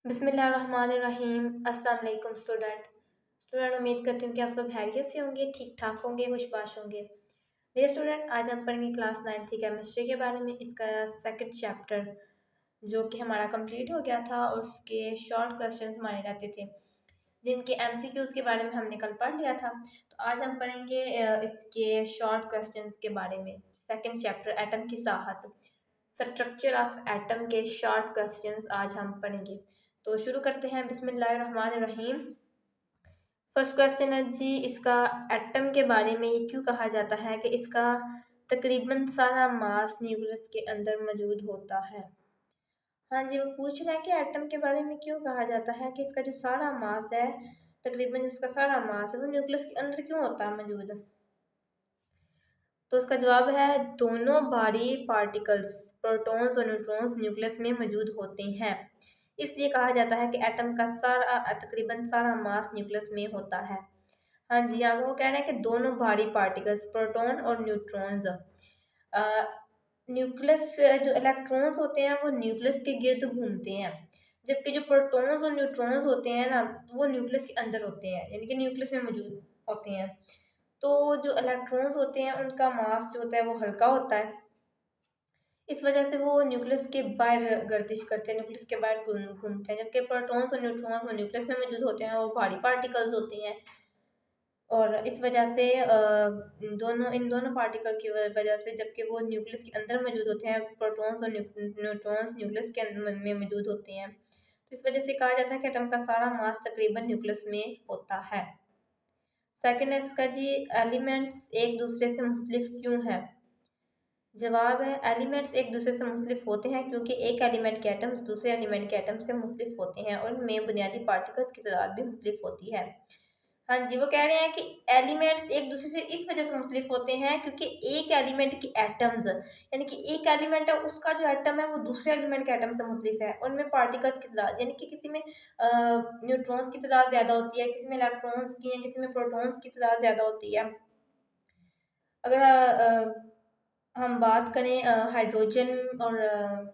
बिस्मिल्लाहिर्रहमानिर्रहीम। अस्सलाम वालेकुम स्टूडेंट। उम्मीद करती हूँ कि आप सब खैरियत से होंगे, ठीक ठाक होंगे, खुशबाश होंगे। डियर स्टूडेंट, आज हम पढ़ेंगे क्लास 9th की केमिस्ट्री के बारे में। इसका सेकंड चैप्टर जो कि हमारा कंप्लीट हो गया था और उसके शॉर्ट क्वेश्चंस हमारे रहते थे जिनके एमसीक्यूज़ के बारे में हमने कल पढ़ लिया था। तो आज हम पढ़ेंगे इसके शॉर्ट क्वेश्चंस के बारे में। सेकंड चैप्टर एटम की साहत, स्ट्रक्चर ऑफ एटम के शॉर्ट क्वेश्चंस आज हम पढ़ेंगे। तो शुरू करते हैं। बिस्मिल्लाहिर्रहमानिर्रहीम। फर्स्ट क्वेश्चन है जी, इसका एटम के बारे में ये क्यों कहा जाता है कि इसका तकरीबन सारा मास न्यूक्लियस के अंदर मौजूद होता है। हाँ जी, वो पूछ रहा है कि एटम के बारे में क्यों कहा जाता है कि इसका जो सारा मास है, तकरीबन जिसका सारा मास है वो न्यूक्लियस के अंदर क्यों होता है मौजूद। तो इसका जवाब है दोनों भारी पार्टिकल्स प्रोटॉन्स और न्यूट्रॉन्स न्यूक्लियस में मौजूद होते हैं, इसलिए कहा जाता है कि एटम का सारा तकरीबन सारा मास न्यूक्लियस में होता है। हाँ जी, यहाँ वो कह रहे हैं कि दोनों भारी पार्टिकल्स प्रोटॉन और न्यूट्रॉन्स, न्यूक्लियस जो इलेक्ट्रॉन्स होते हैं वो न्यूक्लियस के गिर्द घूमते हैं, जबकि जो प्रोटॉन्स और न्यूट्रॉन्स होते हैं ना वो न्यूक्लियस के अंदर होते हैं, यानी कि न्यूक्लियस में मौजूद होते हैं। तो जो इलेक्ट्रॉन्स होते हैं उनका मास जो होता है वो हल्का होता है, इस वजह से वो न्यूक्लियस के बाहर गर्दिश करते हैं, न्यूक्लियस के बाहर घूमते हैं, जबकि प्रोटॉन्स और न्यूट्रॉन्स वो न्यूक्लियस में मौजूद होते हैं, वो भारी पार्टिकल्स होते हैं। और इस वजह से इन दोनों पार्टिकल की वजह से, जबकि वो न्यूक्लियस के अंदर मौजूद होते हैं, प्रोटॉन्स और न्यूट्रॉन्स न्यूक्लियस के में मौजूद होते हैं। तो इस वजह से कहा जाता है कि एटम का सारा मास तकरीबन न्यूक्लियस में होता है। सेकेंड है इसका जी, एलिमेंट्स एक दूसरे से मुख्तलिफ क्यों है। जवाब है एलिमेंट्स एक दूसरे से मुख्तलिफ होते हैं क्योंकि एक एलिमेंट के एटम्स दूसरे एलिमेंट के एटम्स से मुख्तलिफ होते हैं और उनमें बुनियादी पार्टिकल्स की तादाद भी मुख्तलिफ होती है। हाँ जी, वो कह रहे हैं कि एलिमेंट्स एक दूसरे से इस वजह से मुख्तलिफ होते हैं क्योंकि एक एलिमेंट की एटम्स, यानी कि एक एलिमेंट है उसका जो एटम है वो दूसरे एलिमेंट के एटम से मुख्तलिफ है, उनमें पार्टिकल्स की तादाद, यानी कि किसी में न्यूट्रॉन्स की तादाद ज़्यादा होती है, किसी में इलेक्ट्रॉन्स की या किसी में प्रोटॉन्स की तादाद ज़्यादा होती है। अगर हम बात करें हाइड्रोजन और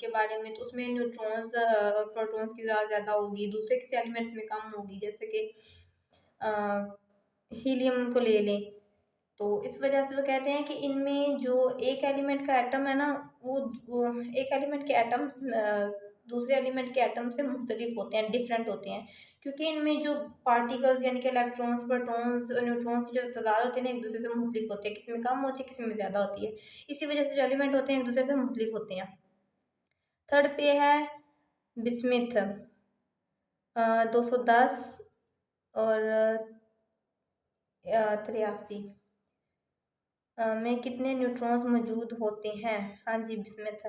के बारे में, तो उसमें न्यूट्रॉन्स और प्रोटॉन्स की तादाद ज़्यादा होगी, दूसरे किसी एलिमेंट्स में कम होगी, जैसे कि हीलियम को ले लें। तो इस वजह से वो कहते हैं कि इनमें जो एक एलिमेंट का एटम है ना, वो एक एलिमेंट के एटम्स दूसरे एलिमेंट के एटम से मुख्तलिफ होते हैं, डिफरेंट होते हैं, क्योंकि इनमें जो पार्टिकल्स यानी कि इलेक्ट्रॉन्स प्रोटॉन्स और न्यूट्रॉन्स की जो तादाद होती है ना एक दूसरे से मुख्तलिफ होती है, किसी में कम होती है किसी में ज़्यादा होती है, इसी वजह से जो एलिमेंट होते हैं एक दूसरे से मुख्तलिफ होते हैं। थर्ड पे है बिस्मिथ, 210 और 83 में कितने न्यूट्रॉन्स मौजूद होते हैं। हाँ जी, बिस्मिथ।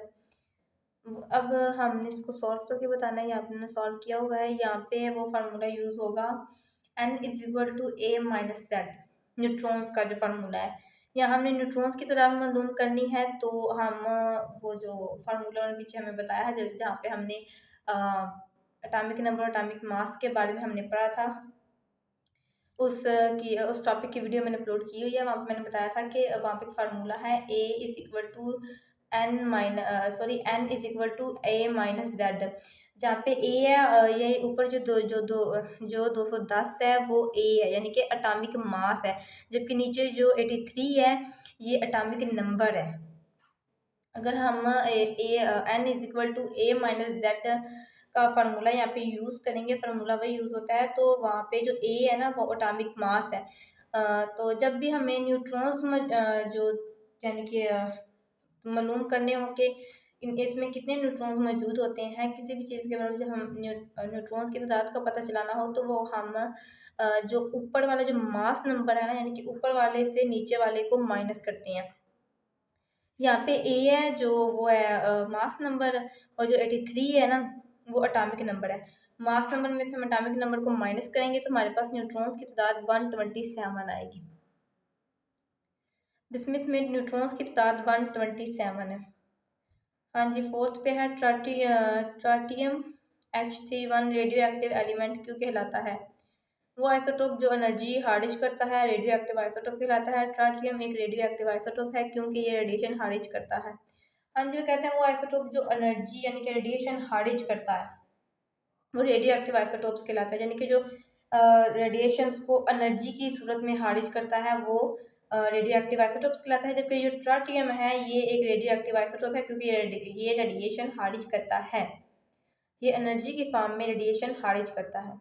अब हमने इसको सॉल्व करके बताना है, यहाँ पे हमने सॉल्व किया हुआ है, यहाँ पे वो फार्मूला यूज़ होगा n=a-z, न्यूट्रॉन्स का जो फार्मूला है। यहाँ हमने न्यूट्रॉन्स की तादाद मालूम करनी है, तो हम वो जो फार्मूला पीछे हमें बताया है जहाँ पे हमने एटॉमिक नंबर एटॉमिक मास के बारे में हमने पढ़ा था, उस टॉपिक की वीडियो मैंने अपलोड की हुई है। वहाँ पे मैंने बताया था कि वहाँ पे फार्मूला है n=a-z, जहाँ पे a है, ये ऊपर जो 210 है वो a है, यानी कि एटॉमिक मास है, जबकि नीचे जो 83 है ये एटॉमिक नंबर है। अगर हम n=a-z का फार्मूला यहाँ पे यूज़ करेंगे, फार्मूला वही यूज़ होता है, तो वहाँ पे जो a है ना वो एटॉमिक मास है। तो जब भी हमें न्यूट्रॉन्स जो यानी कि मालूम करने हो कि इसमें कितने न्यूट्रॉन्स मौजूद होते हैं, किसी भी चीज़ के बारे में जब हम न्यूट्रॉन्स की तादाद का पता चलाना हो, तो वो हम जो ऊपर वाला जो मास नंबर है ना, यानी कि ऊपर वाले से नीचे वाले को माइनस करते हैं। यहाँ पे ए है जो वो है मास नंबर, और जो 83 है ना वो एटॉमिक नंबर है। मास नंबर में से हम एटॉमिक नंबर को माइनस करेंगे तो हमारे पास न्यूट्रॉन्स की तादाद 127 आएगी। बिस्मिथ में न्यूट्रॉन्स की तादाद 127 है। हाँ जी, फोर्थ पे है ट्राटियम H31 रेडियो एक्टिव एलिमेंट क्यों कहलाता है। वो आइसोटोप जो एनर्जी खारिज करता है रेडियो एक्टिव आइसोटोप कहलाता है। ट्राटियम एक रेडियो एक्टिव आइसोटोप है क्योंकि ये रेडिएशन खारिज करता है। हाँ जी, वो कहते हैं वो आइसोटोप जो एनर्जी यानी कि रेडिएशन खारिज करता है। वो रेडियो एक्टिव आइसोटोप्स कहलाता है, यानी कि जो रेडिएशंस को एनर्जी की सूरत में खारिज करता है वो रेडियो एक्टिव आइसोटोप्स कहलाता है। जबकि जो ट्रिटियम है ये एक रेडियो एक्टिव आइसोटोप है, क्योंकि ये रेडिएशन खारिज करता है, ये एनर्जी की फॉर्म में रेडिएशन खारिज करता है।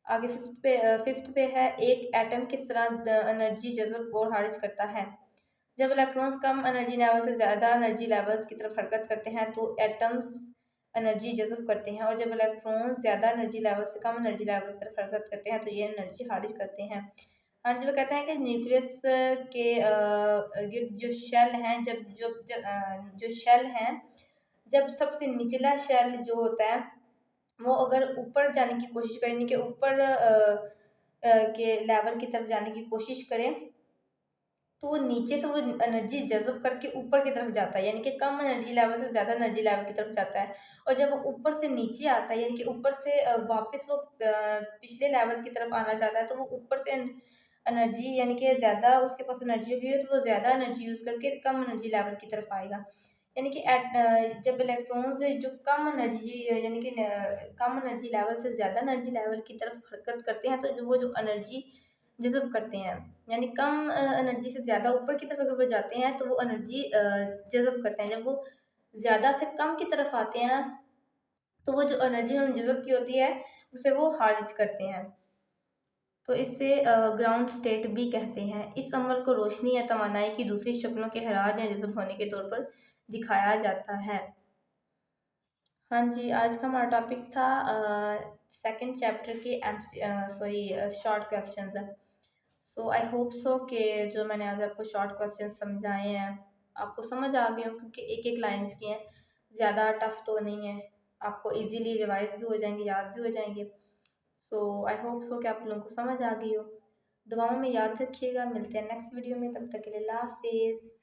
आगे फिफ्थ पे है एक एटम किस तरह एनर्जी जज़ब और खारिज करता है। जब इलेक्ट्रॉन्स कम एनर्जी लेवल से ज़्यादा एनर्जी लेवल्स की तरफ हरकत करते हैं तो एटम्स एनर्जी जज़ब करते हैं, और जब इलेक्ट्रॉन ज़्यादा एनर्जी लेवल से कम एनर्जी लेवल की तरफ हरकत करते हैं तो ये एनर्जी खारिज करते हैं। हाँ जी, वो कहते हैं कि न्यूक्लियस के ये जो शेल हैं, जो शेल हैं, जब सबसे निचला शेल जो होता है वो अगर ऊपर जाने की कोशिश करें, यानी कि ऊपर के लेवल की तरफ जाने की कोशिश करें, तो वो नीचे से वो एनर्जी जज़ब करके ऊपर की तरफ जाता है, यानी कि कम एनर्जी लेवल से ज़्यादा एनर्जी लेवल की तरफ जाता है। और जब वो ऊपर से नीचे आता है, यानी कि ऊपर से वापस वो पिछले लेवल की तरफ आना चाहता है, तो वो ऊपर से एनर्जी, यानी कि ज़्यादा उसके पास एनर्जी होगी तो वो ज़्यादा एनर्जी यूज़ करके कम एनर्जी लेवल की तरफ आएगा। यानी कि जब इलेक्ट्रॉन्स जो कम एनर्जी, यानी कि कम एनर्जी लेवल से ज़्यादा एनर्जी लेवल की तरफ हरकत करते हैं, तो वो जो एनर्जी जज़ब करते हैं, यानी कम एनर्जी से ज़्यादा ऊपर की तरफ अगर वो जाते हैं तो वो एनर्जी जज़ब करते हैं। जब वो ज़्यादा से कम की तरफ आते हैं ना, तो वो जो एनर्जी उन्होंने जज़ब की होती है उसे वो खारिज करते हैं। तो इसे ग्राउंड स्टेट भी कहते हैं। इस अमल को रोशनी या तवानाई की दूसरी शक्लों के हराज या जज़ब होने के तौर पर दिखाया जाता है। हाँ जी, आज का हमारा टॉपिक था सेकंड चैप्टर के short questions. So I hope so कि जो मैंने आज आपको शॉर्ट क्वेश्चन समझाए हैं आपको समझ आ गए हो, क्योंकि एक एक लाइन की हैं, ज़्यादा टफ तो नहीं है, आपको इजीली रिवाइज भी हो जाएंगे, याद भी हो जाएंगे। सो आई होप सो कि आप लोगों को समझ आ गई हो। दुआओं में याद रखिएगा, मिलते हैं नेक्स्ट वीडियो में, तब तक के लिए अल्लाह हाफिज़।